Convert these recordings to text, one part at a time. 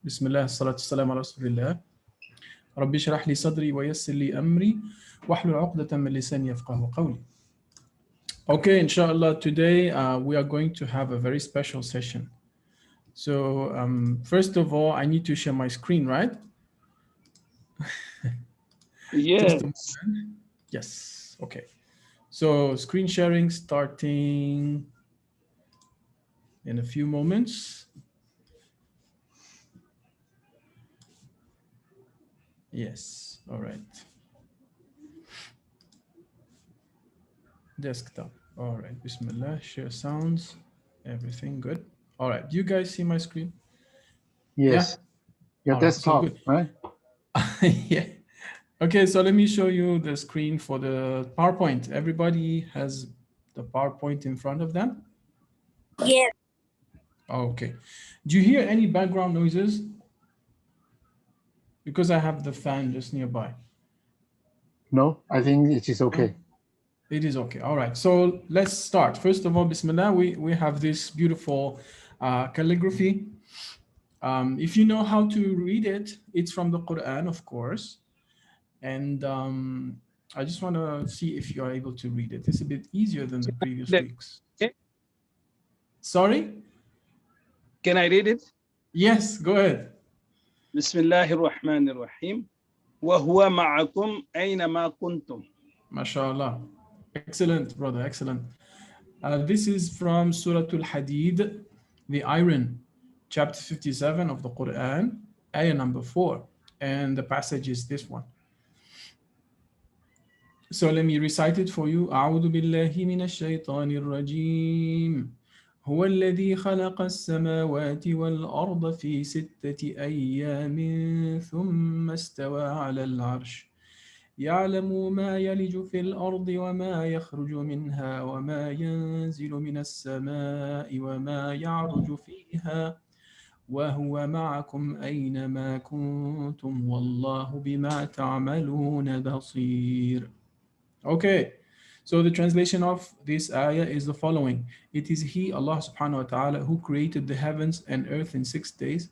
بسم الله الصلاة والسلام على رسول الله ربي اشرح لي صدري ويسر لي أمري واحلل عقدة من لساني يفقهوا قولي. Okay, inshallah, today we are going to have a very special session. So first of all, I need to share my screen, right? Yes. Yes, okay. So screen sharing starting in a few moments. Yes, all right. Desktop. All right, Bismillah, share sounds, everything good. All right, do you guys see my screen? Yes. Yeah? Your desktop, right? Yeah. Okay, so let me show you the screen for the PowerPoint. Everybody has the PowerPoint in front of them? Yes. Okay. Do you hear any background noises? Because I have the fan just nearby. No, I think it is okay. It is okay. All right. So let's start. First of all, Bismillah, we have this beautiful calligraphy. If you know how to read it, it's from the Quran, of course. And I just want to see if you are able to read it. It's a bit easier than the previous weeks. Sorry? Can I read it? Yes, go ahead. Bismillahir Rahmanir Rahim. Wa huwa ma'akum aynama kuntum. MashaAllah. Excellent, brother. Excellent. This is from Surah Al-Hadid, the Iron, chapter 57 of the Quran, ayah number 4. And the passage is this one. So let me recite it for you. أعوذ بالله من الشيطان الرجيم. هو الذي خلق السماوات والأرض في 6 أيام ثم استوى على العرش يعلم ما يلج في الأرض وما يخرج منها وما ينزل من السماء وما يعرج فيها وهو معكم أينما كنتم والله بما تعملون بصير. Okay, so the translation of this ayah is the following. It is He, Allah subhanahu wa ta'ala, who created the heavens and earth in 6 days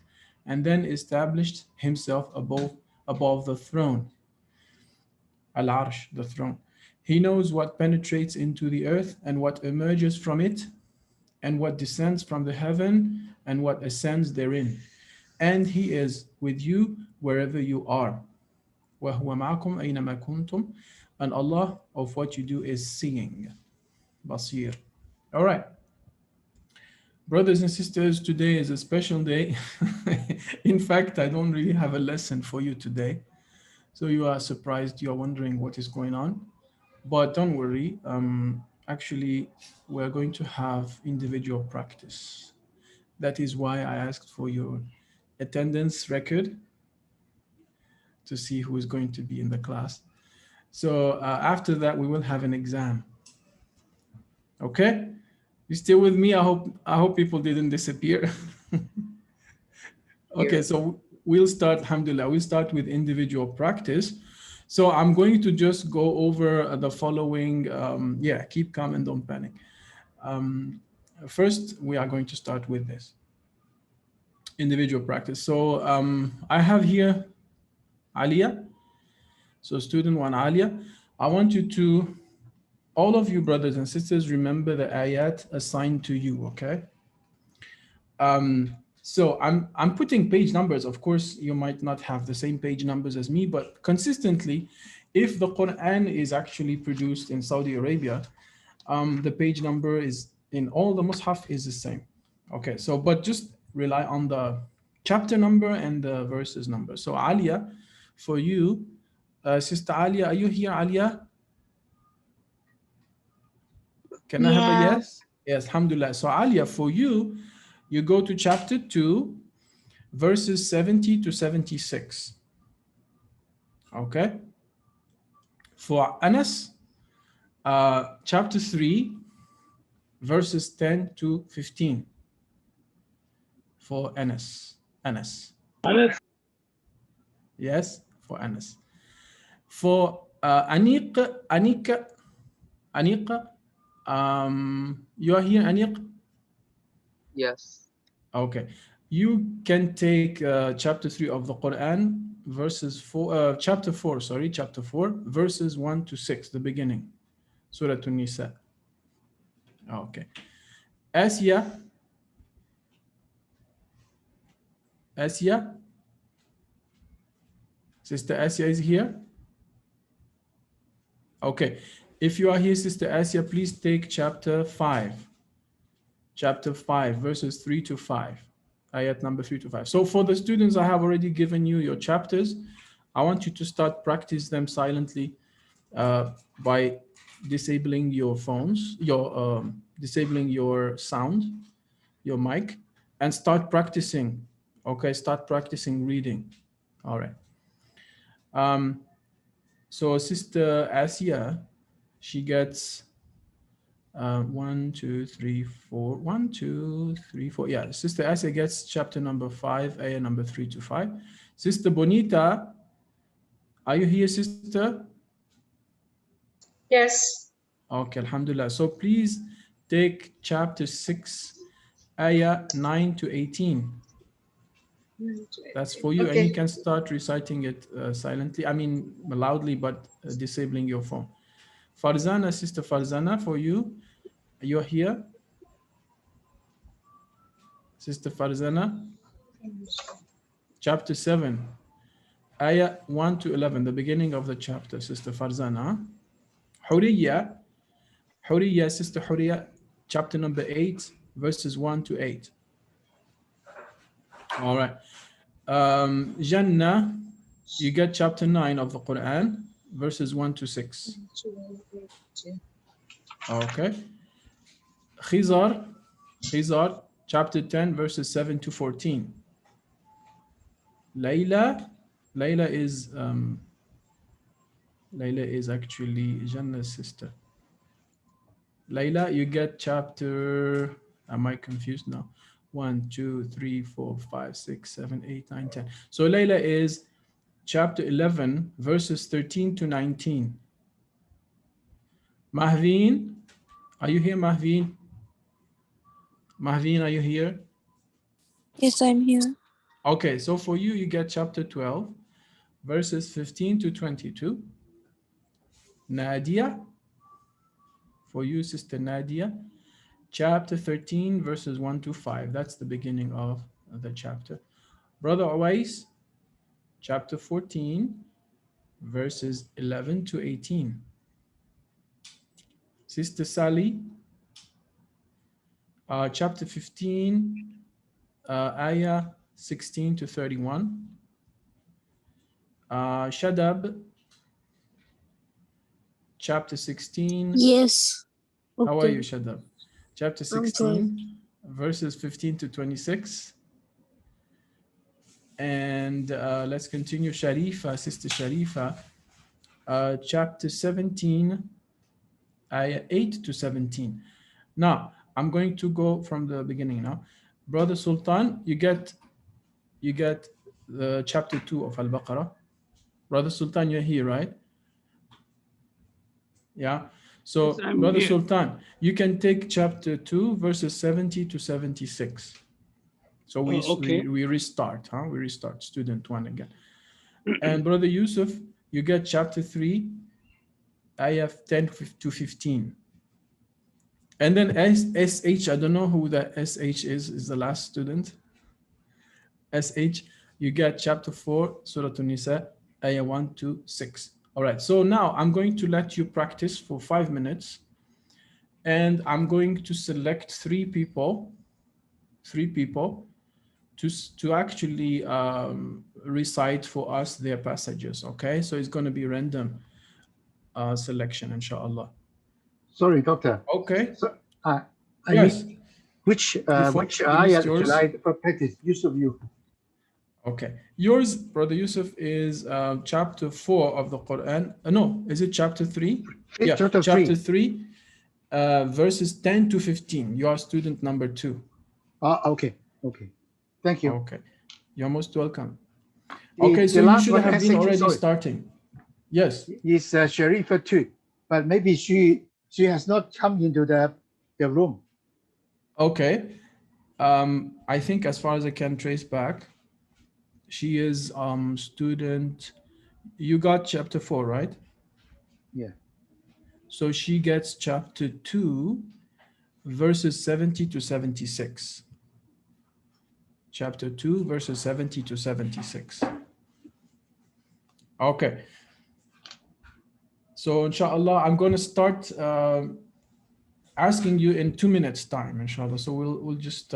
and then established Himself above the throne. Al-Arsh, the throne. He knows what penetrates into the earth and what emerges from it, and what descends from the heaven and what ascends therein. And He is with you wherever you are. وَهُوَ مَعَكُمْ أَيْنَمَا كُنْتُمْ. And Allah of what you do is seeing. Basir. All right. Brothers and sisters, today is a special day. In fact, I don't really have a lesson for you today. So you are surprised, you are wondering what is going on. But don't worry, actually, we're going to have individual practice. That is why I asked for your attendance record to see who is going to be in the class. So after that, we will have an exam. Okay? You still with me? I hope people didn't disappear. Okay, so we'll start, alhamdulillah, we'll start with individual practice. So I'm going to just go over the following, keep calm and don't panic. First, we are going to start with this individual practice. So I have here Alia. So student 1, Alia, I want you to, all of you brothers and sisters, remember the ayat assigned to you, okay? So I'm putting page numbers. Of course, you might not have the same page numbers as me, but consistently, if the Quran is actually produced in Saudi Arabia, the page number is in all the Mus'haf is the same. Okay, so but just rely on the chapter number and the verses number. So Alia, for you, Sister Alia, are you here, Alia? Can I have a yes? Yes, alhamdulillah. So Alia, for you, you go to chapter 2, verses 70 to 76. Okay? For Anas, chapter 3, verses 10 to 15. For Anas. Yes, for Anas. For Aniq, you are here, Aniq? Yes. Okay. you can take chapter 3 of the Quran, verses 4, chapter 4, sorry, chapter 4, verses 1 to 6, the beginning. Surah An-Nisa. Okay. Asia. Asia. Sister Asia is here. Okay. If you are here, Sister Asia, please take chapter 5. Chapter 5, verses 3 to 5. Ayat number 3 to 5. So for the students, I have already given you your chapters. I want you to start practice them silently by disabling your phones, disabling your sound, your mic, and start practicing. Okay, start practicing reading. All right. So Sister Asia, she gets 1, 2, 3, 4. 1, 2, 3, 4. Yeah, Sister Asia gets chapter number 5, ayah number 3 to 5. Sister Bonita, are you here, sister? Yes. Okay, alhamdulillah. So please take chapter 6, ayah 9 to 18. That's for you, Okay. and you can start reciting it silently. I mean, loudly, but disabling your phone. Farzana, Sister Farzana, for you, you're here. Sister Farzana, chapter 7, ayah 1 to 11, the beginning of the chapter, Sister Farzana. Huriya, Huriya, Sister Huriya, chapter number 8, verses 1 to 8. All right. Jannah, you get chapter 9 of the Quran, verses 1 to 6. Okay. Khizar, chapter 10, verses 7 to 14. Layla is actually Jannah's sister. Layla, you get chapter, am I confused now? 1, 2, 3, 4, 5, 6, 7, 8, 9, 10. So Layla is chapter 11, verses 13 to 19. Mahveen, are you here, Mahveen? Mahveen, are you here? Yes, I'm here. Okay, so for you, you get chapter 12, verses 15 to 22. Nadia, for you, Sister Nadia, chapter 13, verses 1 to 5. That's the beginning of the chapter. Brother Awais, chapter 14, verses 11 to 18. Sister Sally, chapter 15, ayah 16 to 31. Shadab, chapter 16. Yes. How are you, Okay. Shadab? Chapter I'm 16, verses 15 to 26. And let's continue. Sharifa, Sister Sharifa, chapter 17, ayah 8 to 17. Now, I'm going to go from the beginning now. Brother Sultan, you get the chapter 2 of Al-Baqarah. Brother Sultan, you're here, right? Yeah. So, Yes, I'm Brother here. Sultan, you can take chapter 2, verses 70 to 76. So okay. we restart, huh? We restart student 1 again. And Brother Yusuf, you get chapter 3, ayah 10 to 15. And then SH, I don't know who that SH is the last student. SH, you get chapter 4, Surah An-Nisa, ayah 1 to 6. All right, so now I'm going to let you practice for 5 minutes. And I'm going to select three people to actually recite for us their passages, okay? So it's going to be random selection, inshallah. Sorry, Doctor. Okay. So, I Yes. need which Finish ayat yours. should I practice? Use of you. Okay. Yours, Brother Yusuf, is chapter 4 of the Quran. No, is it chapter 3? Yeah, chapter 3, verses 10 to 15. You are student number 2. Okay. Thank you. Okay. You're most welcome. The- Okay, the so you last should one, have been SH, already sorry. starting. Yes. Is Sharifa too, but maybe she has not come into the room. Okay. I think as far as I can trace back, she is student, you got chapter 4, right? Yeah. So she gets chapter 2, verses 70 to 76. Chapter 2, verses 70 to 76. Okay. So inshallah, I'm going to start asking you in 2 minutes time, inshallah. So we'll just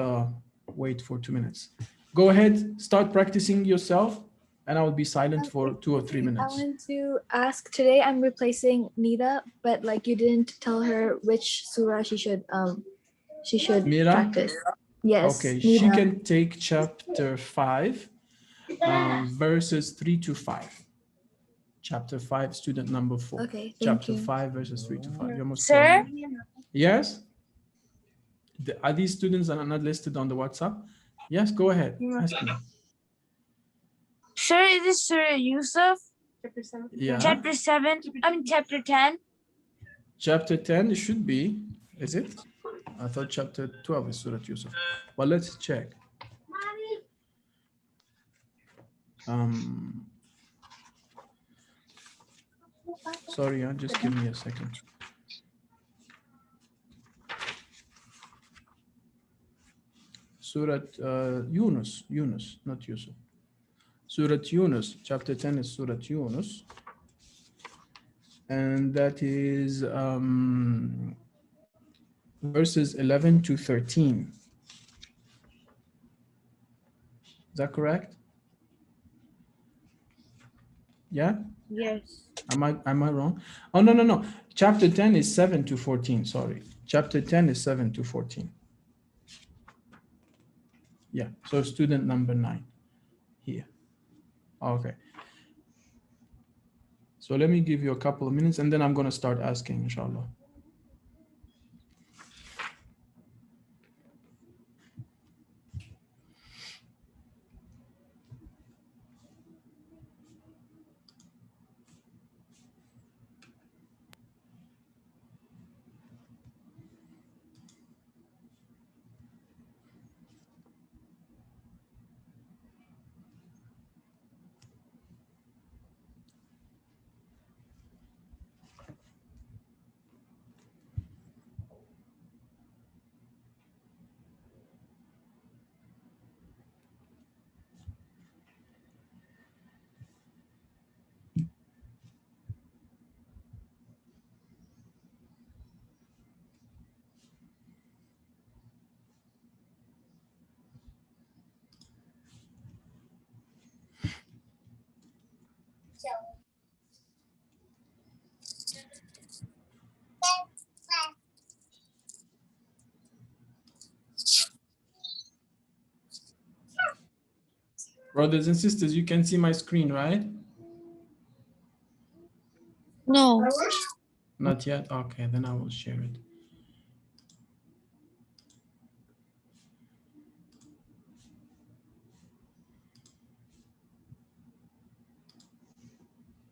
wait for 2 minutes. Go ahead, start practicing yourself, and I will be silent for 2 or 3 I minutes. want to ask, today I'm replacing Nida, but like you didn't tell her which surah she should Mira? practice. Yes. Okay, she Nida. can take chapter 5, verses 3 to 5. Chapter 5, student number 4. Okay, thank Chapter you. 5, verses 3 to 5. You're most Sir? welcome. Yes? Are these students that are not listed on the WhatsApp? Yes, go ahead. Ask me. Sir, is this Surah Yusuf? Chapter 7. Yeah. Chapter 7? I mean, chapter 10? Chapter 10 should be, is it? I thought chapter 12 is Surah Yusuf. Well, let's check. Sorry, just give me a second. Surah Yunus, not Yusuf. Surah Yunus, chapter 10 is Surah Yunus. And that is verses 11 to 13. Is that correct? Yeah? Yes. Am I wrong? Oh, no. Chapter 10 is 7 to 14, sorry. Chapter 10 is 7 to 14. Yeah, so student number 9 here. Okay. So let me give you a couple of minutes and then I'm going to start asking, inshallah. Brothers and sisters, you can see my screen, right? No. Not yet? Okay, then I will share it.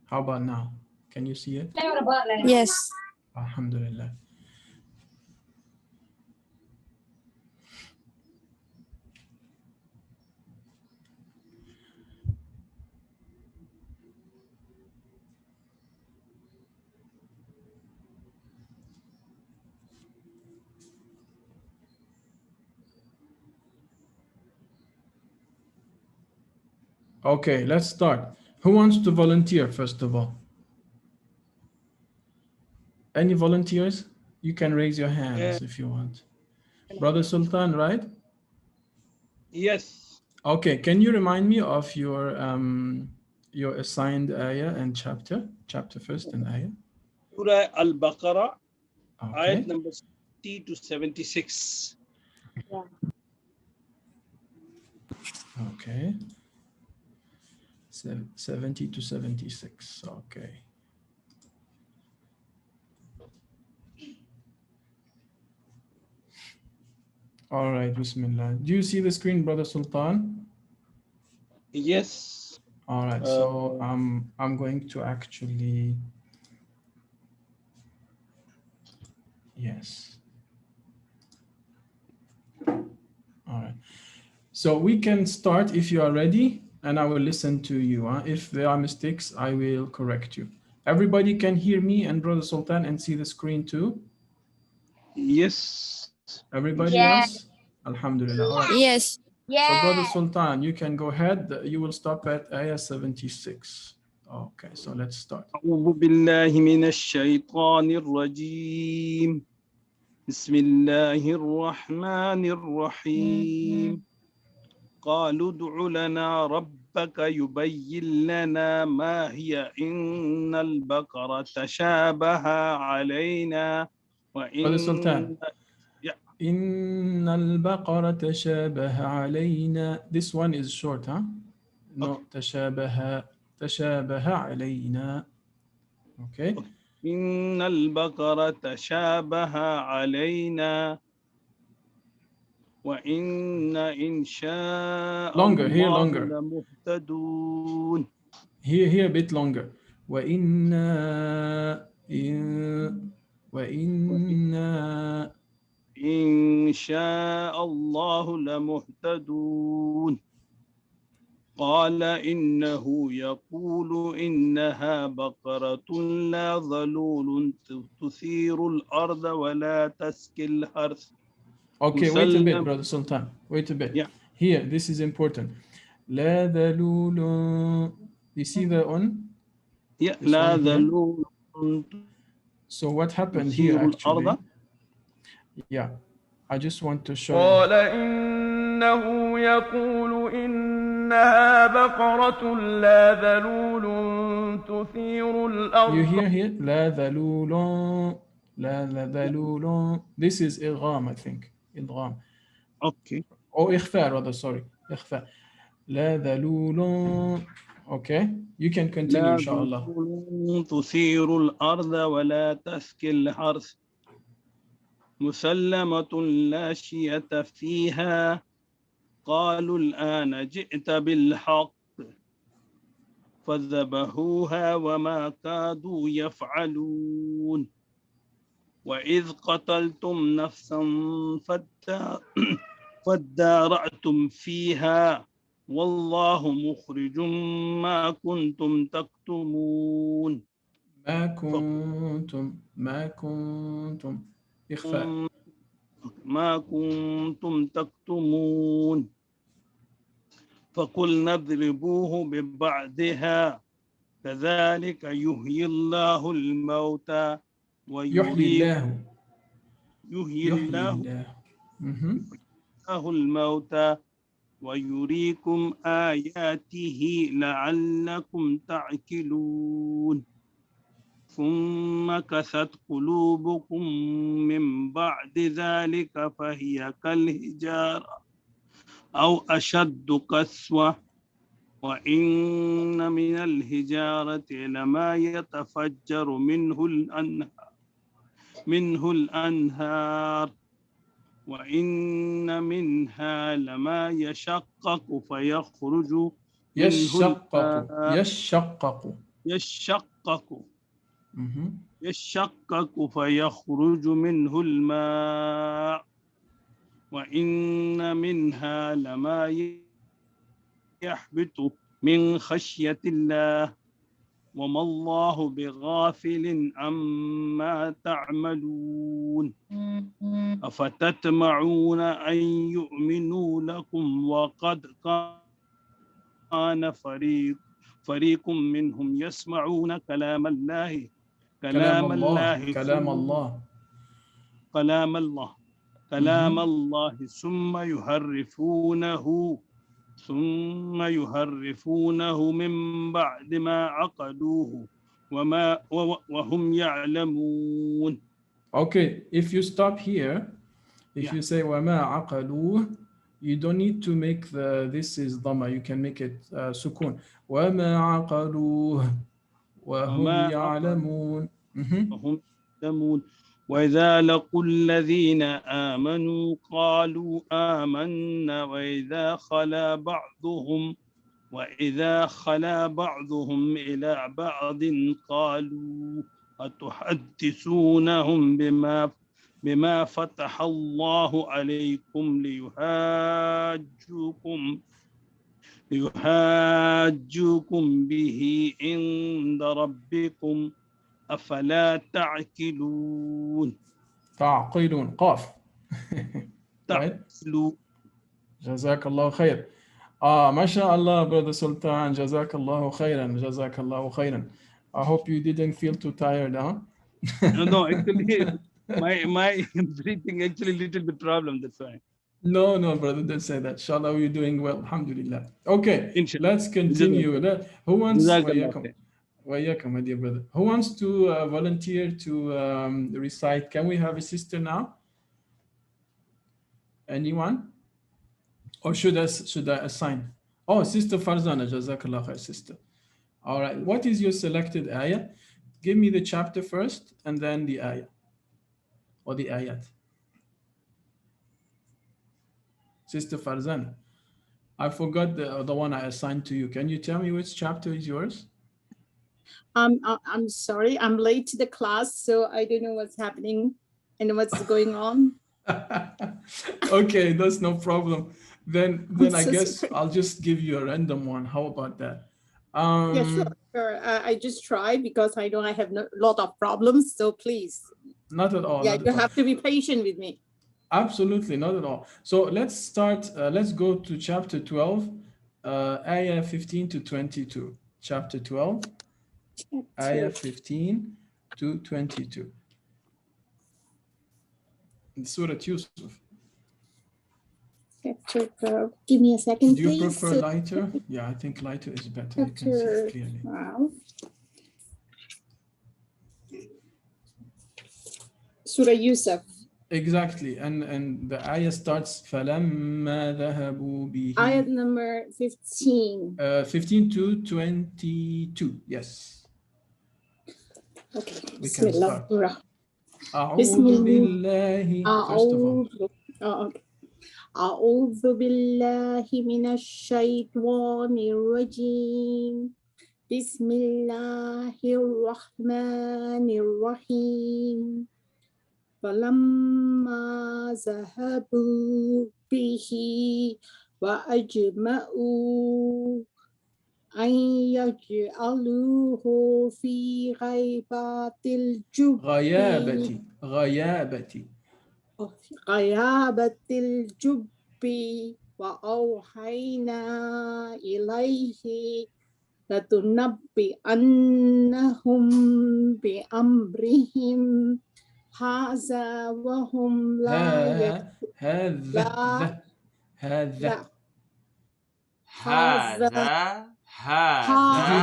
How about now? Can you see it? Yes. Alhamdulillah. Okay, let's start. Who wants to volunteer, first of all? Any volunteers? You can raise your hands if you want. Brother Sultan, right? Yes. Okay, can you remind me of your assigned ayah and chapter first and ayah? Surah Al-Baqarah, Okay. ayat number 60 to 76. Okay. 70 to 76. Okay. All right, Bismillah. Do you see the screen, Brother Sultan? Yes. All right, so I'm going to actually, yes. All right. So we can start if you are ready, and I will listen to you. If there are mistakes, I will correct you. Everybody can hear me and Brother Sultan and see the screen too? Yes. Everybody Yeah. else? Alhamdulillah. All right. Yes. So Brother Yeah. Sultan, you can go ahead. You will stop at ayah 76. Okay, so let's start. أعوذ بالله من الشيطان الرجيم. بسم الله الرحمن الرحيم. قالوا ادع لنا ربك يبين لنا ما هي إن البقرة تشابه علينا Brother Sultan. Yeah. إن البقرة تشابه علينا. This one is short, huh? No, تشابه علينا. Okay. إن البقرة تشابه علينا وإن إن شاء Longer, here الله longer. لمهتدون. Here a bit longer. وإنا إن شاء الله لمهتدون. قال إنه يقول إنها بقرة لا ظلول تثير الأرض ولا تسقي الحرث. Okay, wait a bit, Brother Sultan. Wait a bit. Yeah. Here, this is important. لا ذلول. You see the on? Yeah. This لا one here. ذلول So what happened here تثير actually? الأرض. Yeah, I just want to show you. قال إنه يقول إنها بقرة لا ذلول تثير الأرض. You hear here? لا ذلول. This is إدغام, I think. إدغام. Okay. Or إخفاء rather, sorry. إخفاء. لا ذلول. Okay, you can continue لا إن شاء الله. ظلول تثير الأرض ولا تسقي الحرث مسلمة لا شية فيها. قالوا الآن جئت بالحق فذبحوها وما كادوا يفعلون. وإذ قتلتم نفسا فادارأتم فيها والله مخرج ما كنتم تكتمون. ما كنتم إخفاء. ما كنتم تكتمون. فقلنا اضربوه ببعضها كذلك يحيي الله الموتى يحيي الله الموتى ويريكم آياته لعلكم تعقلون. ثم كست قلوبكم من بعد ذلك فهي كالحجارة أو أشد قسوة وإن من الحجارة لما يتفجر منه الأنهار وإن منها لما يشقق فيخرج يشقق فيخرج منه الماء وإن منها لما يحبط من خشية الله وما الله بغافل عما تعملون. أفتطمعون أن يؤمنوا لكم وقد كان فريق منهم يسمعون كلام الله ثم يحرفونه من بعد ما عقلوه وهم يعلمون. Okay, if you stop here, if you say وما عقلوه, you don't need to make this is dhamma, you can make it sukun. وما عقلوه وهم يعلمون. وهم يعلمون. وإذا لقوا الذين آمنوا قالوا آمنا وإذا خلا بعضهم إلى بعض قالوا أتحدثونهم بما فتح الله عليكم ليحاجوكم به عند ربكم أفلا تعقلون. تعقلون قاف. Right? تعقلون. Jazakallah khair. MashaAllah, Brother Sultan. Jazakallahu khairan. Jazakallahu khairan. I hope you didn't feel too tired, huh? No, actually, my breathing actually little bit problem. That's why. No, brother, don't say that. Inshallah, you're doing well. Alhamdulillah. Okay, Inshallah. let's continue. Who wants? Jazakallah khair. Wayakum, my dear brother. Who wants to volunteer to recite? Can we have a sister now? Anyone? Or should I assign? Oh, Sister Farzana, Jazakallah khair, sister. All right. What is your selected ayah? Give me the chapter first and then the ayah or the ayat. Sister Farzana, I forgot the one I assigned to you. Can you tell me which chapter is yours? I'm sorry, I'm late to the class, so I don't know what's happening and what's going on. Okay, that's no problem. Then I'm I so guess sorry. I'll just give you a random one. How about that? Yeah, sure. I just try because I know I have a lot of problems, so please. Not at all. Yeah, not at you all. have to be patient with me. Absolutely, not at all. So let's start. Let's go to chapter 12, ayah 15 to 22. Chapter 12, ayah 15 to 22. In Surah Yusuf. Chapter 12. Give me a second, Do you please. prefer lighter? Yeah, I think lighter is better. You can see Chapter it clearly. 12. Surah Yusuf. Exactly, and the ayah starts فَلَمَّا ذَهَبُوا بِهِ. Ayat number 15. 15 to 22. Yes. Okay. We can start. Bismillah. أعوذ بالله. First of all. Okay. أعوذ بالله من الشيطان الرجيم بسم الله الرحمن الرحيم فلما ذهبوا به وأجمعوا أن يجعلوه في غيبات الجب غيابة الجب وأوحينا إليه لتنبئنهم بأمرهم هذا وهم لا هذا Did you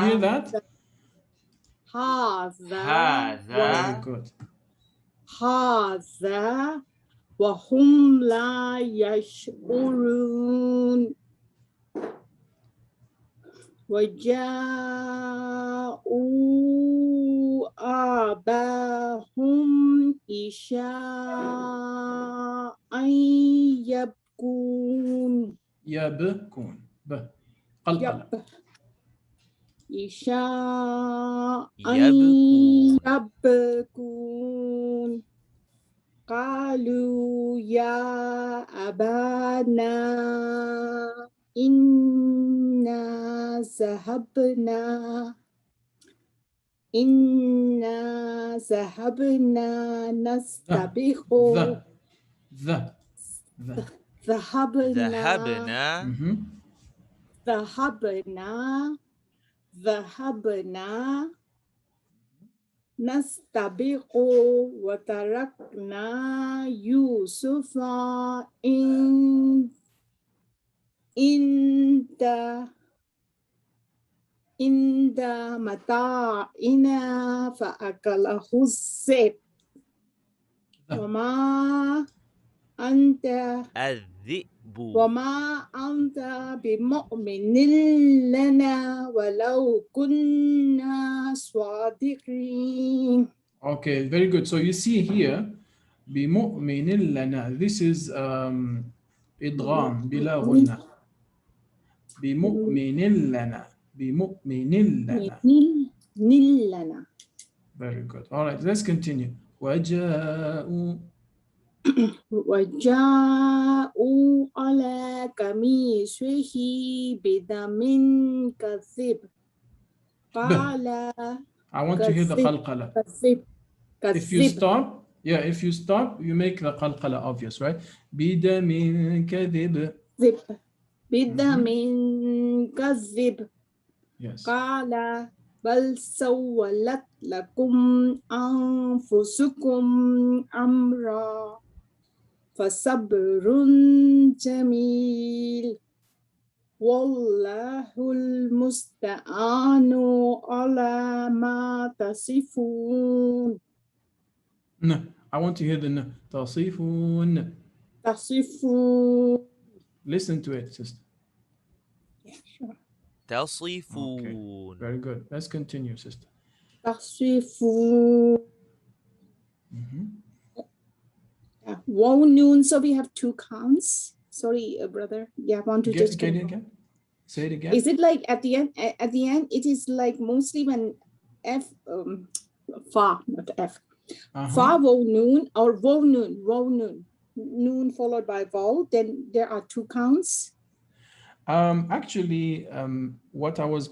hear that? Very good. هذا وهم لا يشعرون وجاءوا آباهم عشاء يبكون قلقلة عشاء يبكون قالوا يا أبانا إنا ذهبنا نستبق ذهبنا نستبق وتركنا يوسف عند متاعنا فأكله الذئب وما أنت بمؤمن لنا ولو كنا صادقين. Okay, very good. So you see here, بمؤمن لنا. This is إدغام بلا غنى. بمؤمن لنا. بمؤمن لنا. Very good. All right, let's continue. وجاءوا وجاءوا على قميصه بدم كذب قال I want to hear the كذب qalqala. كذب If you كذب stop, if you stop, you make the qalqala obvious, right? بدم كذب. كذب بدم كذب Yes. قال بل سولت لكم أنفسكم أمرا فصبر جميل والله المستعان على ما تصفون. No, I want to hear the no. تصفون. تصفون. Listen to it, sister. Yeah, sure. تصيفون. Very good. Let's continue, sister. تصفون. Waw noon. So we have 2 counts. Sorry, brother. Yeah, I want to just Get it again. Say it again. Is it like at the end? At the end, it is like mostly when F, fa, not F. Fa waw noon or waw noon, noon followed by vowel. Then there are 2 counts. Actually, what I was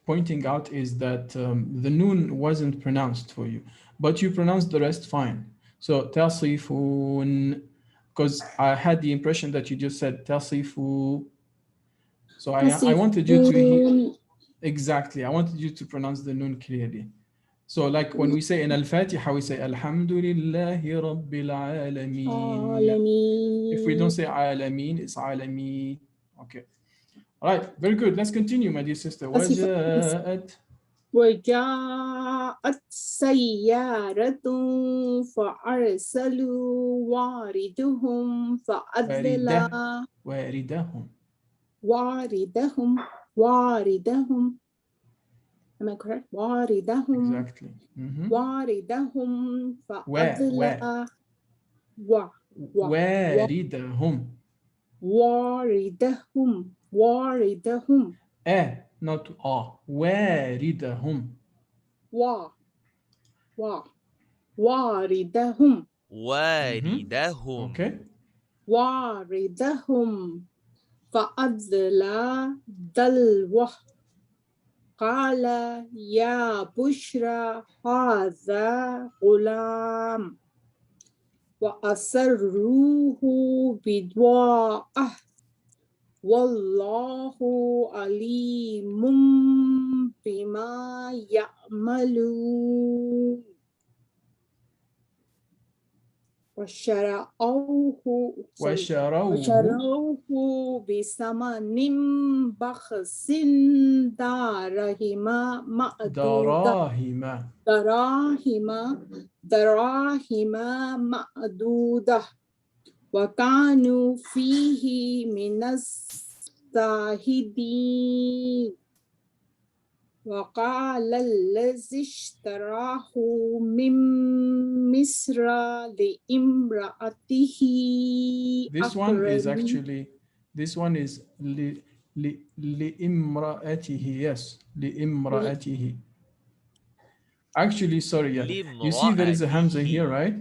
pointing out is that the noon wasn't pronounced for you, but you pronounced the rest fine. So تصفون, because I had the impression that you just said تصفو. So I wanted you to hear exactly. I wanted you to pronounce the noon clearly. So like when we say in Al-Fatiha, we say Alhamdulillahi Rabbil Alameen. If we don't say Alameen, it's Alameen. Okay. All right. Very good. Let's continue, my dear sister. وجاءت سيارة فأرسلوا واردهم فأدلى واردهم. Am I correct? واردهم. Exactly. واردهم فأدلى واردهم. Not واردهم. واردهم. Okay. واردهم فأدلى دلوه قال يا بشرى هذا غلام وأسروه بدواءه والله عليم بما يعملون وشروه بثمن بخس دراهم معدودة وكانوا فيه من الزاهدين وقال الذي اشتراه من مصر لامرأته This one is لامرأته. Yes, لامرأته. Actually, sorry, you see there is a Hamza here, right?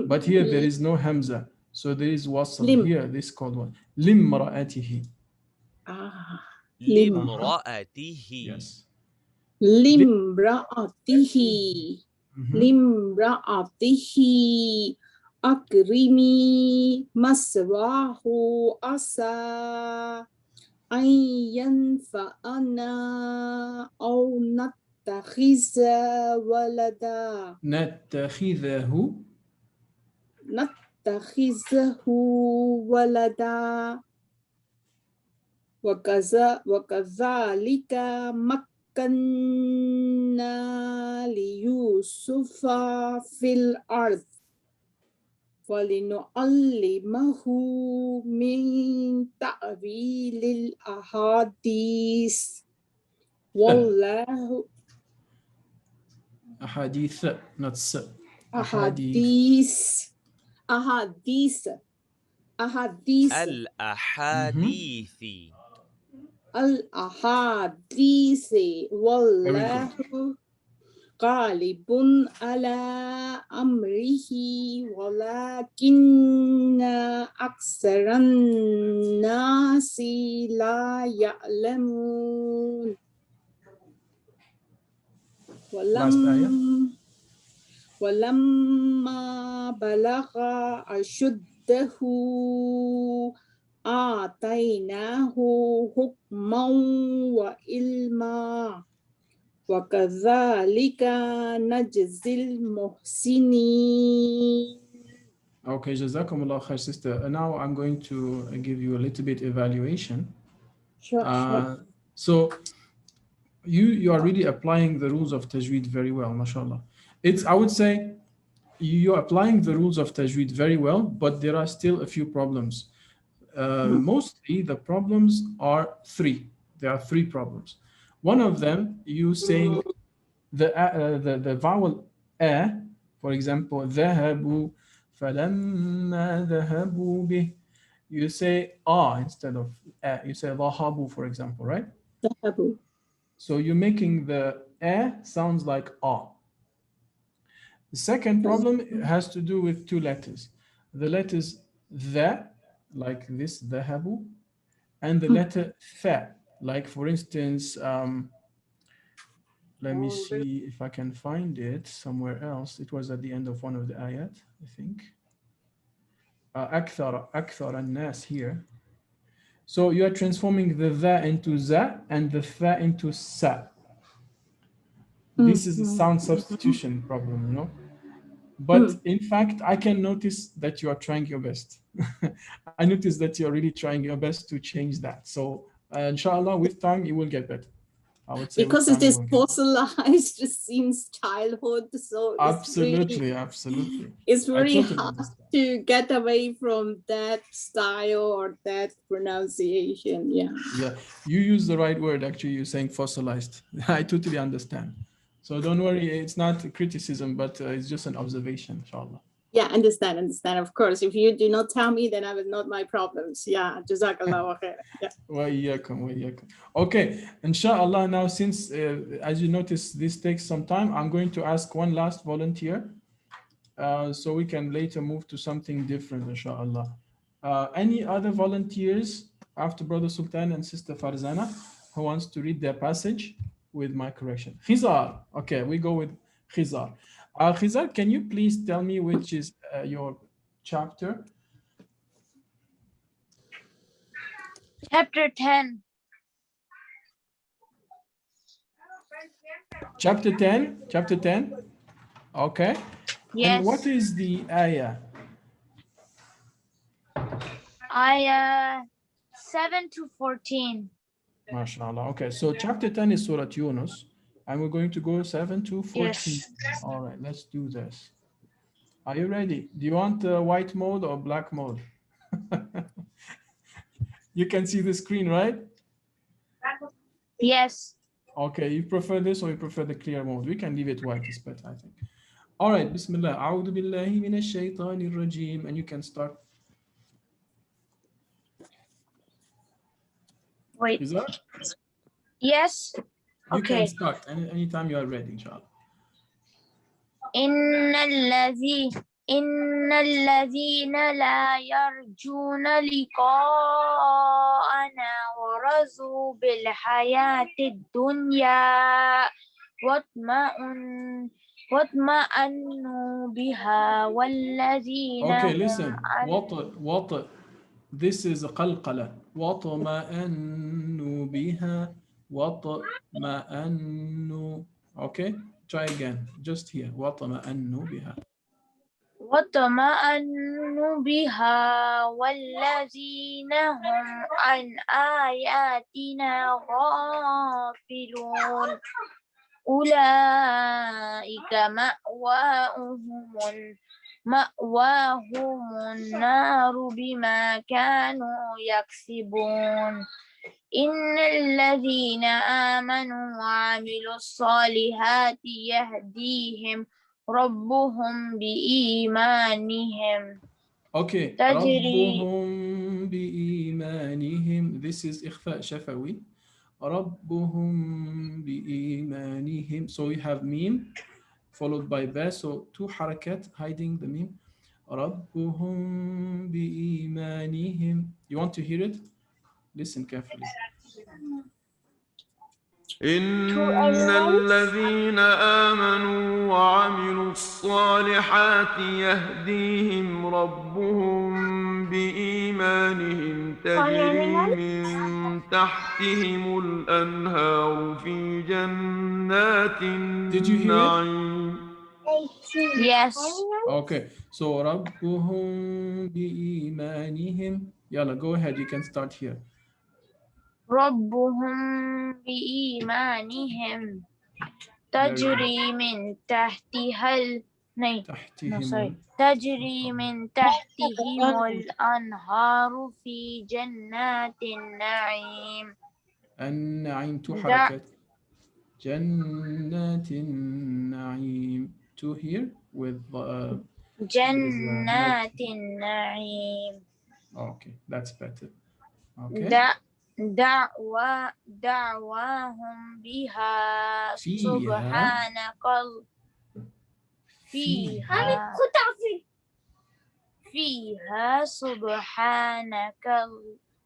But here there is no Hamza. So there is wasl here, this called one. لامرأته. لامرأته. Yes. لامرأته أكرمي مثواه عسى أن ينفعنا أو نتخذ ولدا نتخذه ولدا وكذلك مكنا ليوسف في الأرض ولنعلمه من تأويل الأحاديث والله أحاديث not s. أحاديث الأحاديث والله غالب على أمره ولكن أكثر الناس لا يعلمون. ولما بلغ أشده آتيناه حكما وعلما وكذلك نجزي المحسنين. Okay, Jazakumullah khair, sister. Now I'm going to give you a little bit evaluation. Sure. So you are really applying the rules of Tajweed very well, mashallah. I would say you're applying the rules of Tajweed very well, but there are still a few problems. Mostly the problems are three. There are three problems. One of them, you saying the vowel a, for example, ذهبوا فلما ذهبوا به. You say instead of a. You say ذهبوا, for example, right? ذهبوا. So you're making the a sounds like a. The second problem has to do with two letters. The letters the, like this, ذهبوا, and the letter fa, like for instance, let me see if I can find it somewhere else. It was at the end of one of the ayat, I think. أكثر الناس here. So you are transforming the the into za and the fa into sa. This is a sound substitution problem, you know. But in fact, I can notice that you are trying your best. I notice that you're really trying your best to change that. So inshallah, with time, it will get better. I would say because it is fossilized since childhood, so absolutely. It's very hard to get away from that style or that pronunciation. Yeah, you use the right word. Actually, you're saying fossilized. I totally understand. So don't worry, it's not a criticism, but it's just an observation, inshallah. Yeah, understand. Of course, if you do not tell me, then I will not my problems. Yeah, Jazakallah khair. Yeah. Wa iyyakum. Okay, inshallah. Now, since as you notice, this takes some time, I'm going to ask one last volunteer, so we can later move to something different, inshallah. Any other volunteers after Brother Sultan and Sister Farzana who wants to read their passage with my correction? Khizar. Okay, we go with Khizar. Khizar, can you please tell me which is your chapter? Chapter 10. Chapter 10? Chapter 10? Okay. Yes. And what is the ayah? Ayah 7 to 14. MashaAllah. Okay, so chapter 10 is Surah Yunus, and we're going to go 7 to 14. Yes. All right, let's do this. Are you ready? Do you want white mode or black mode? You can see the screen, right? Yes. Okay, you prefer this or you prefer the clear mode? We can leave it white, it's better, I think. All right, Bismillah. A'udhu billahi minash shaitanir rajim. And you can start. Wait. Is that? Yes. You Okay. can start anytime you are ready, inshallah. إن الذين لا يرجون لقاءنا ورضوا بالحياة الدنيا واطمأنوا بها والذين Okay, listen. What? This is قلقلة. واطمأنوا بها واطمأنوا. Okay, try again. Just here. واطمأنوا بها. واطمأنوا بها والذين هم عن آياتنا غافلون أولئك مأواهم النار بما كانوا يكسبون إن الذين آمنوا وعملوا الصالحات يهديهم ربهم بإيمانهم. Okay. ربهم بإيمانهم. This is إخفاء شفوي. ربهم بإيمانهم. So we have meme followed by ba. So 2 harakat hiding the meme. ربهم بإيمانهم. You want to hear it? Listen carefully. إن الذين آمنوا وعملوا الصالحات يهديهم ربهم بإيمانهم تجري من تحتهم الأنهار في جنات Did you hear it? النعيم. Yes. Okay. So ربهم بإيمانهم. Yalla, go ahead. You can start here. ربهم بإيمانهم تجري من تحتها تحتهم تجري من تحتهم الأنهار في جنات النعيم. النعيم 2 حركات. جنات النعيم 2 here with جنات النعيم. Okay, that's better. Okay. دعواهم بها سبحانك فيها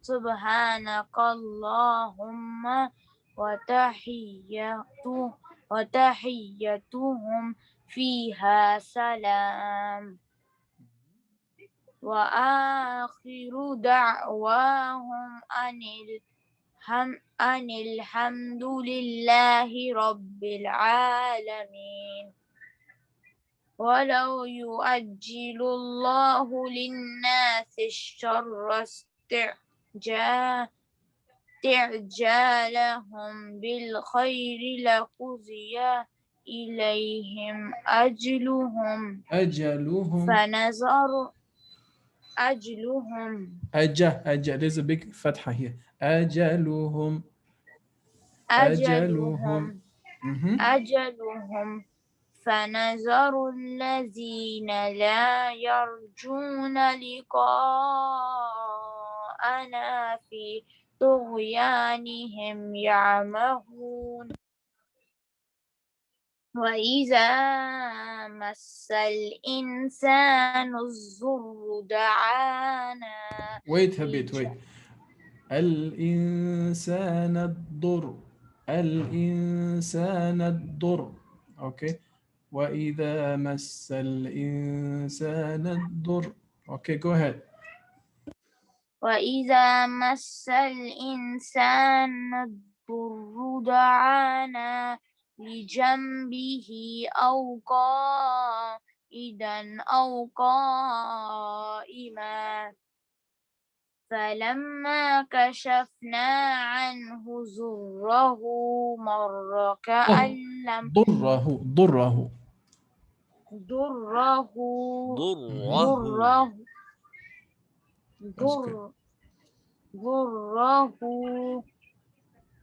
سبحانك اللهم وتحيتهم فيها سلام وآخر دعواهم أن الحمد لله رب العالمين. ولو يؤجل الله للناس الشر استعجالهم بالخير لقضي إليهم أجلهم فنظر أجلهم there's a big fatha here. أجلهم فنظر الذين لا يرجون لقاءنا في طغيانهم يعمهون. وإذا مس الإنسان الضر دعانا. Wait a bit, wait. الإنسان الضر. Okay. وإذا مس الإنسان الضر. Okay, go ahead. وإذا مس الإنسان الضر دعانا لجنبه أو قائدا أو قائما فلما كشفنا عنه ضره مر كأن لم ضره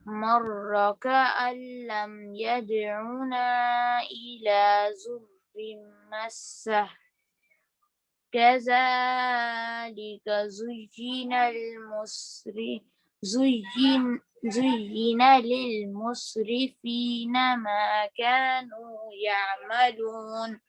مر كأن لم يدعنا إلى ضر مسه كذلك زين للمسرفين ما كانوا يعملون.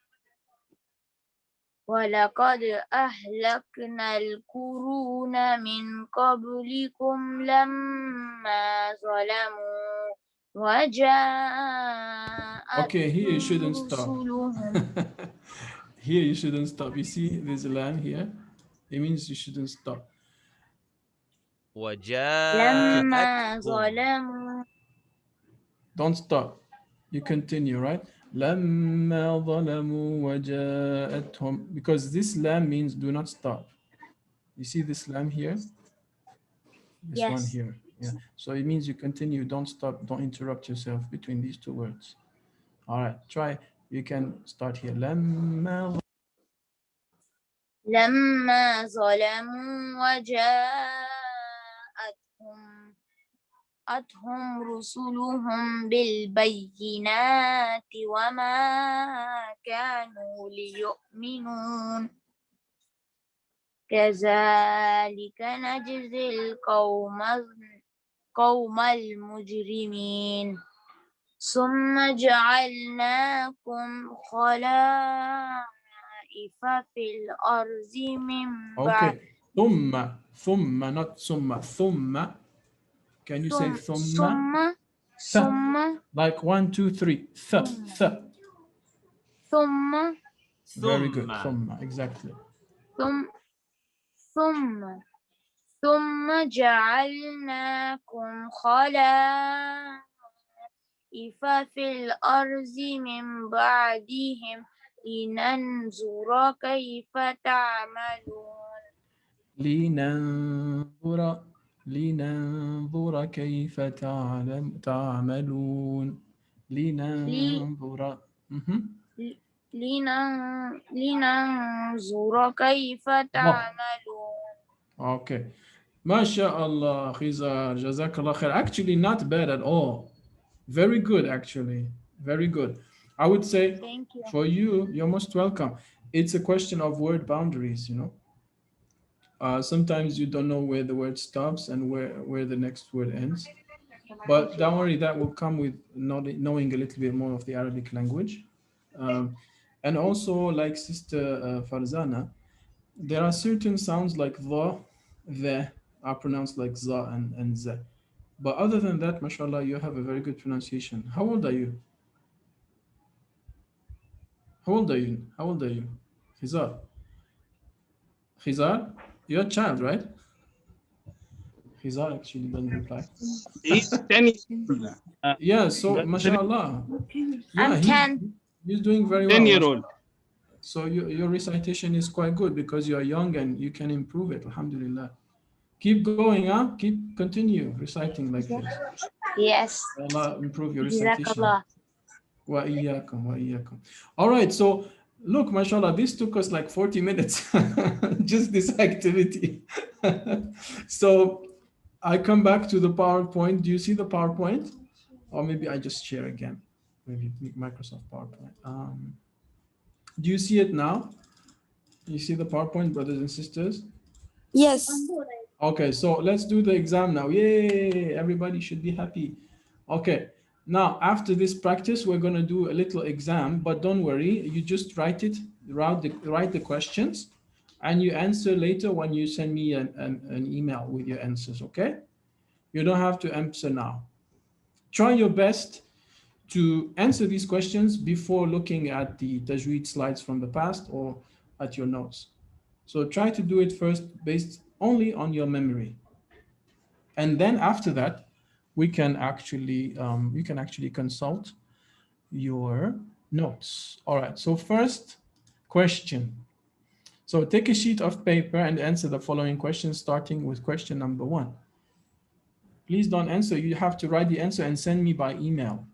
ولقد أهلكنا القرون من قبلكم لما ظلموا وجاءتهم Okay, here you shouldn't stop. رسلهم. Here you shouldn't stop. You see there's a lamb here. It means you shouldn't stop. لما ظلموا. Don't stop. You continue, right? لما ظلموا وجاءتهم. Because this lamb means do not stop. You see this lamb here? This one here. Yeah. So it means you continue. Don't stop. Don't interrupt yourself between these two words. All right. Try. You can start here. لما ظلموا وجاءتهم رسلهم بالبينات وما كانوا ليؤمنون كذلك نجزي القوم قوم المجرمين ثم جعلناكم خلائف في الأرض من بعد. Okay. ثم, not summa. Thumma. Can you say thumma? ثم Like 1, 2, 3. Th. ثم Very good. Thumma. Exactly. ثم جعلناكم خلائف في الأرض من بعدهم لننظر كيف تعملون. لننظر كيف تعملون. لننظر. لننظر كيف تعملون. Okay. MashaAllah, Khizar, Jazakallah khair. Actually, not bad at all. Very good, actually. Very good. I would say Thank you. for you, you're most welcome. It's a question of word boundaries, you know. Sometimes you don't know where the word stops and where the next word ends. But don't worry, that will come with knowing a little bit more of the Arabic language. And also, like Sister Farzana, there are certain sounds like the are pronounced like za and za. But other than that, mashallah, you have a very good pronunciation. How old are you? How old are you? How old are you? Khizar. Khizar? You're a child, right? Khizar actually doesn't reply. He's 10 years old. Yeah, so That's mashallah. Yeah, I'm 10. He's doing very 10 well. year old. So your recitation is quite good because you're young and you can improve it. Alhamdulillah. Keep going, huh? Continue reciting like this. Yes. Allah improve your recitation. Jazakallah. Wa iyyakum, wa iyyakum. All right, so look, mashallah, this took us like 40 minutes, just this activity. So I come back to the PowerPoint. Do you see the PowerPoint? Or maybe I just share again. Maybe Microsoft PowerPoint. Do you see it now? You see the PowerPoint, brothers and sisters? Yes. Okay, so let's do the exam now. Yay, everybody should be happy. Okay, now after this practice, we're gonna do a little exam, but don't worry, you just write the questions and you answer later when you send me an email with your answers, okay? You don't have to answer now. Try your best to answer these questions before looking at the Tajweed slides from the past or at your notes. So try to do it first based only on your memory. And then after that, we can actually, you can actually consult your notes. All right, so first question. So take a sheet of paper and answer the following questions, starting with question number 1. Please don't answer, you have to write the answer and send me by email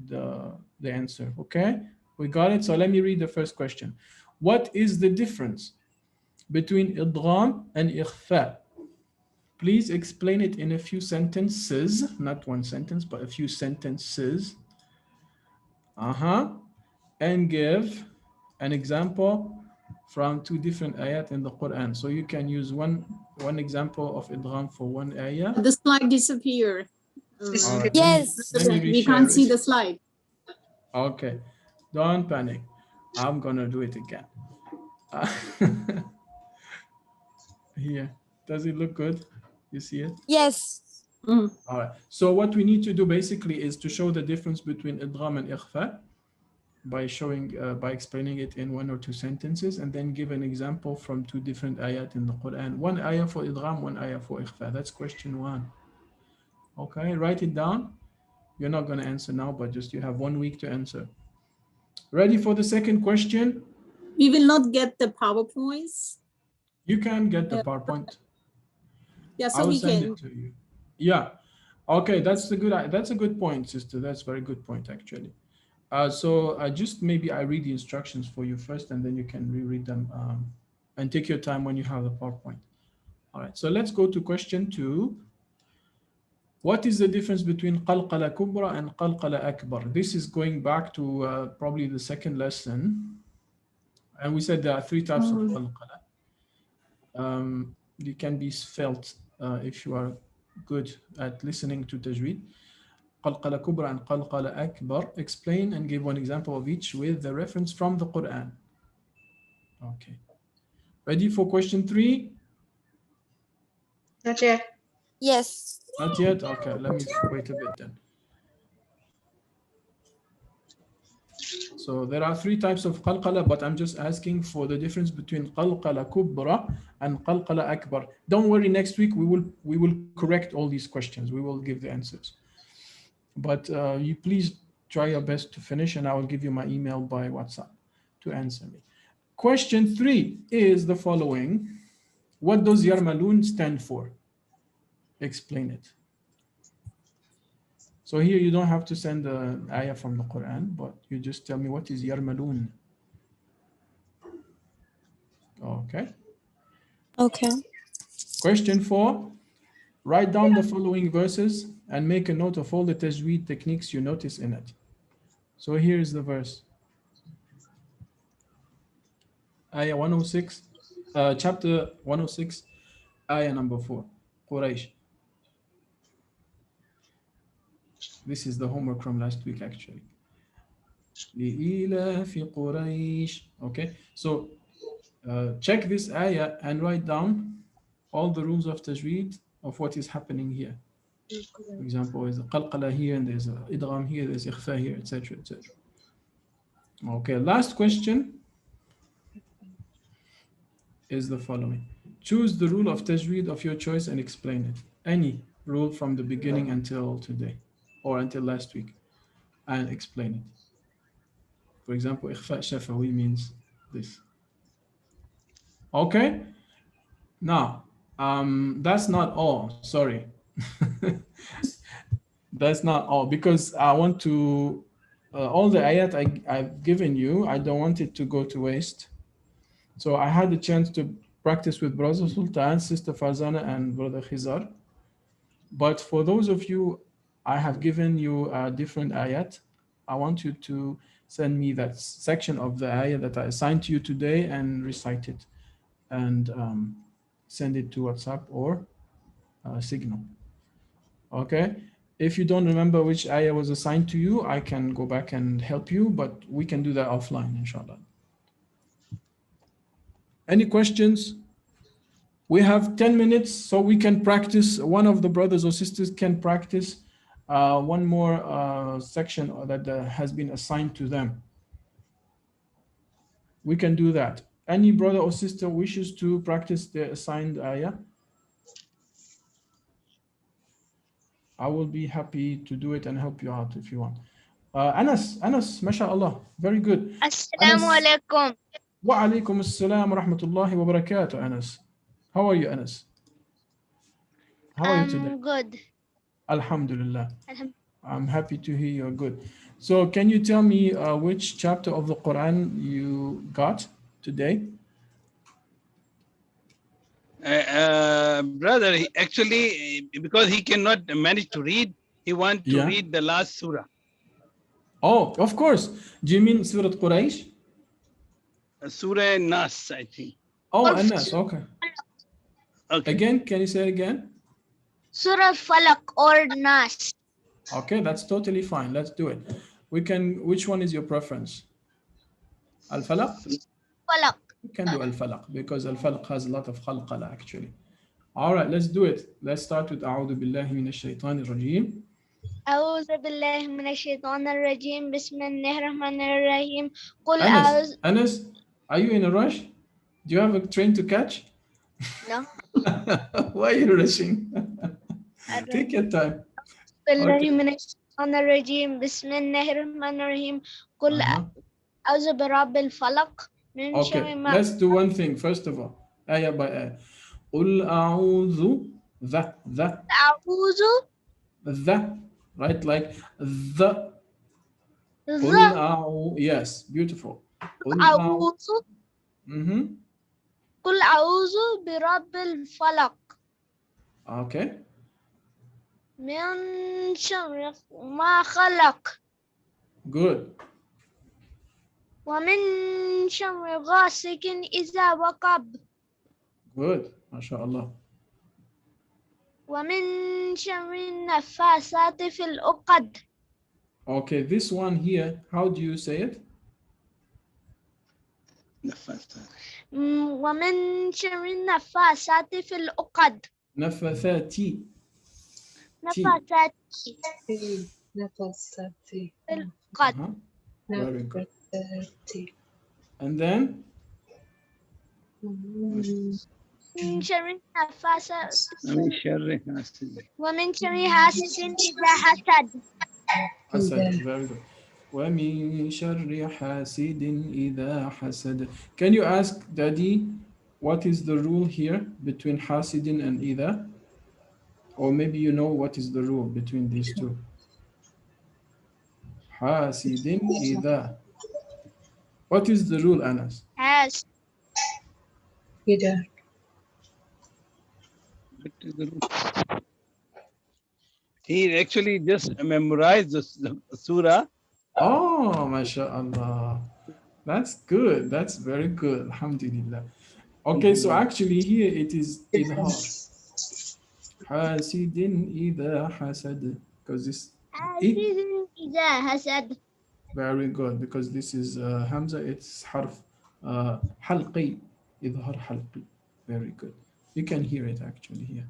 the answer, okay? We got it, so let me read the first question. What is the difference between idgham and ikhfa? Please explain it in a few sentences, not one sentence, but a few sentences. And give an example from 2 different ayat in the Quran. So you can use one example of idgham for one ayah. The slide disappeared. All right, Yes. let me We reshare can't see it. the slide. Okay, don't panic. I'm gonna do it again. Here, does it look good? You see it? Yes. Mm. All right. So what we need to do basically is to show the difference between idgham and ikhfa by showing, by explaining it in 1 or 2 sentences, and then give an example from 2 different ayat in the Quran. One ayah for idgham, one ayah for ikhfa. That's question 1. Okay, write it down. You're not going to answer now, but just you have 1 week to answer. Ready for the second question? We will not get the PowerPoints. You can get the PowerPoint. Yeah, so I'll we send can. it to you. Yeah. Okay, that's a good point, sister. That's a very good point, actually. So just maybe I read the instructions for you first, and then you can reread them and take your time when you have the PowerPoint. All right, so let's go to question 2. What is the difference between qalqala kubra and qalqala akbar? This is going back to probably the second lesson. And we said there are 3 types of qalqala. They can be felt if you are good at listening to Tajweed. قلقلة كبرى and قلقلة أكبر. Explain and give one example of each with the reference from the Quran. Okay. Ready for question 3? Not yet. Yes. Not yet? Okay, let me wait a bit then. So there are 3 types of qalqala, but I'm just asking for the difference between qalqala kubra and qalqala akbar. Don't worry, next week we will correct all these questions. We will give the answers. But you please try your best to finish, and I will give you my email by WhatsApp to answer me. Question 3 is the following. What does Yarmalun stand for? Explain it. So here you don't have to send the ayah from the Quran, but you just tell me what is Yarmalun. Okay. Okay. Question 4. Write down the following verses and make a note of all the tajweed techniques you notice in it. So here is the verse. Ayah 106, chapter 106, ayah number 4. Quraysh. This is the homework from last week actually. لإيلاف قريش. Okay, so check this ayah and write down all the rules of tajweed of what is happening here. For example, there's a qalqala here, and there's a idgham here, there's ikhfa here, etc., etc. Okay, last question is the following. Choose the rule of tajweed of your choice and explain it. Any rule from the beginning until today or until last week, and explain it. For example, ikhfa shafawi means this. Okay? Now, that's not all. Sorry. That's not all, because I want to, all the ayat I've given you, I don't want it to go to waste. So I had the chance to practice with Brother Sultan, Sister Farzana, and Brother Khizar. But for those of you, I have given you a different ayat. I want you to send me that section of the ayat that I assigned to you today and recite it, and send it to WhatsApp or Signal. Okay? If you don't remember which ayah was assigned to you, I can go back and help you, but we can do that offline, inshallah. Any questions? We have 10 minutes, so we can practice. One of the brothers or sisters can practice one more section that has been assigned to them. We can do that. Any brother or sister wishes to practice the assigned ayah? I will be happy to do it and help you out if you want. Anas, mashallah, very good. Assalamu alaikum. Wa alaikum assalam wa rahmatullahi wa barakatuh, Anas. How are you, Anas? How are you today? I'm good. Alhamdulillah. I'm happy to hear you're good. So can you tell me which chapter of the Quran you got today? Brother, actually, because he cannot manage to read, he wants to read the last surah. Oh, of course. Do you mean Surah Quraysh? Surah Nas, I think. Oh, Nas, okay. Okay. Again, can you say it again? Surah Falaq or Nas. Okay, that's totally fine. Let's do it. We can, which one is your preference? Al-Falaq? Falaq. We can do Al-Falaq because Al-Falaq has a lot of khalqala actually. All right, let's do it. Let's start with A'udhu Billahi Minash Shaitanir Rajeem. أعوذ بالله من الشيطان الرجيم بسم الله الرحمن الرحيم قل Anas, are you in a rush? Do you have a train to catch? No. Why are you rushing? Take your time. بالله من الشيطان الرجيم بسم الله الرحمن الرحيم قل أعوذ برب الفلق من شر ما. Let's do one thing first of all. Ayah by ayah. قل أعوذ أعوذ right, like the. Yes, beautiful. قل أعوذ قل أعوذ برب الفلق. Okay. من شر ما خلق. Good. ومن شر غاسق إذا وقب. Good. MashaAllah. ومن شر النفاثات في العقد. Okay, this one here, how do you say it? ومن شر النفاثات في العقد. نفثاتي. نفاثات نفساتي في العقد. Very good. نفساتي And then من شر النفاثات من شر حاسد. ومن شر حاسد إذا حسد. حسد. Very good. ومن شر حاسد إذا حسد. Can you ask Daddy what is the rule here between حاسد and إذا? Or maybe you know what is the rule between these two. حاسد إذا. What is the rule, Anas? حاسد. كده He actually just memorized the surah. Oh, mashallah. That's good. That's very good. Alhamdulillah. Okay, so actually here it is idhar. Hasidin idha hasad. Because this حاسد إذا حسد. very good, because this is Hamza, it's harf halqi, idhar halqi. Very good. You can hear it actually here.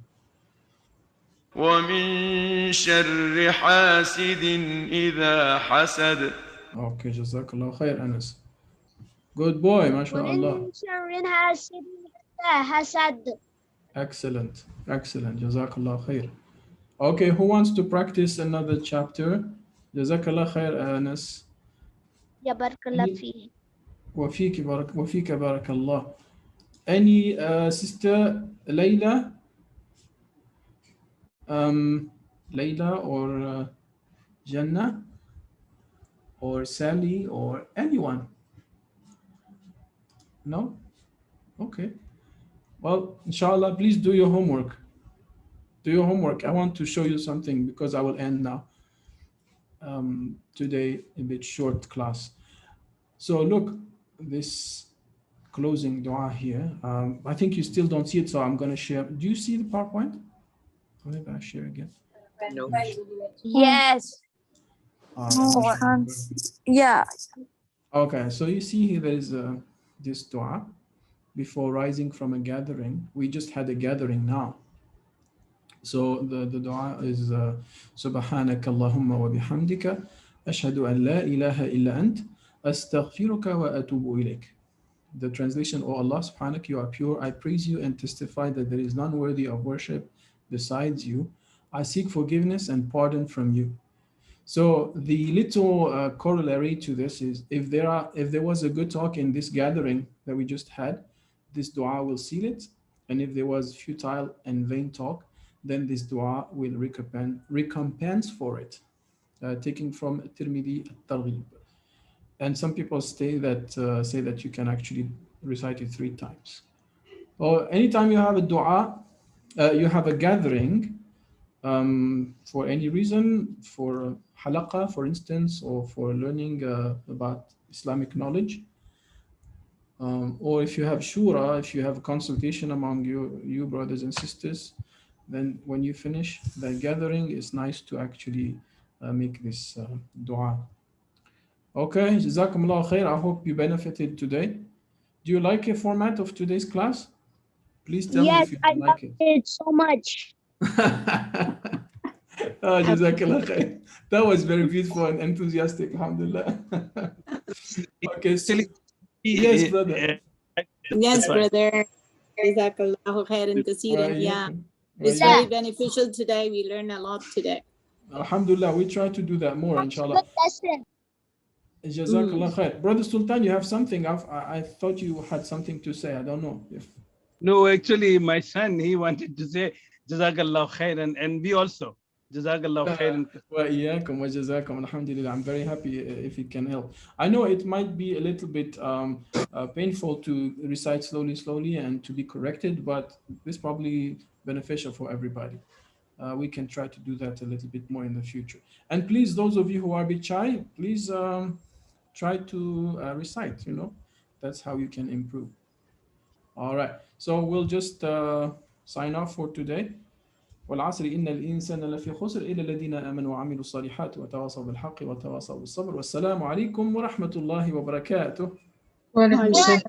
ومن شر حاسد إذا حسد. Okay, jazakallah khair, Anas. Good boy, mashallah. ومن شر حاسد إذا حسد. Excellent, excellent. Jazakallah khair. Okay, who wants to practice another chapter? Jazakallah khair, Anas. يا بارك الله فيه. وفيك بارك الله. Any sister Layla? Layla or Jannah or Sally or anyone? No? Okay. Well, inshallah, please do your homework. Do your homework. I want to show you something because I will end now. Today, a bit short class. So look, this closing dua here. I think you still don't see it, so I'm going to share. Do you see the PowerPoint? Or maybe I share again. No. Yes. Yeah. Okay, so you see here there is this dua before rising from a gathering. We just had a gathering now. So the dua is Subhanaka Allahumma wa bihamdika ashhadu an la ilaha illa ant astaghfiruka wa atubu ilayk. The translation, O Allah, subhanak, you are pure. I praise you and testify that there is none worthy of worship besides you. I seek forgiveness and pardon from you. So the little corollary to this is if there was a good talk in this gathering that we just had, this dua will seal it. And if there was futile and vain talk, then this dua will recompense for it. Taking from Tirmidhi at-Targhib. And some people say that you can actually recite it 3 times. Or anytime you have a dua, you have a gathering for any reason, for halaqah, for instance, or for learning about Islamic knowledge, or if you have shura, if you have a consultation among you brothers and sisters, then when you finish the gathering, it's nice to actually make this dua. Okay, Jazakumullah khair. I hope you benefited today. Do you like a format of today's class? Please tell me if you don't like it. It so much. Oh, Jazakallah khair. That was very beautiful and enthusiastic, alhamdulillah. Okay, so, yes, brother. Yes, brother. Jazakallahu khairan kaseeran. Yeah, it's very beneficial today. We learned a lot today. Alhamdulillah, we try to do that more, inshallah. Jazakallah khair. Brother Sultan, you have something. I thought you had something to say. I don't know if. No, actually, my son, he wanted to say Jazakallah khairan, and we also. Jazakallah khairan. Wa iyyakum wa jazakum. Alhamdulillah. I'm very happy if it can help. I know it might be a little bit painful to recite slowly and to be corrected, but this is probably beneficial for everybody. We can try to do that a little bit more in the future. And please, those of you who are a bit shy, please try to recite, that's how you can improve. All right, so we'll just sign off for today. والعصر إن الإنسان لفي خسر إلا الذين آمنوا وعملوا الصالحات وتواصوا بالحق وتواصوا بالصبر والسلام عليكم ورحمة الله وبركاته. وعليكم السلام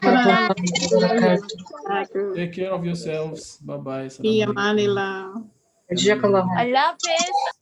ورحمة الله وبركاته. Take care of yourselves. Bye bye. في أمان الله. جزاك الله خير. Allah Hafiz.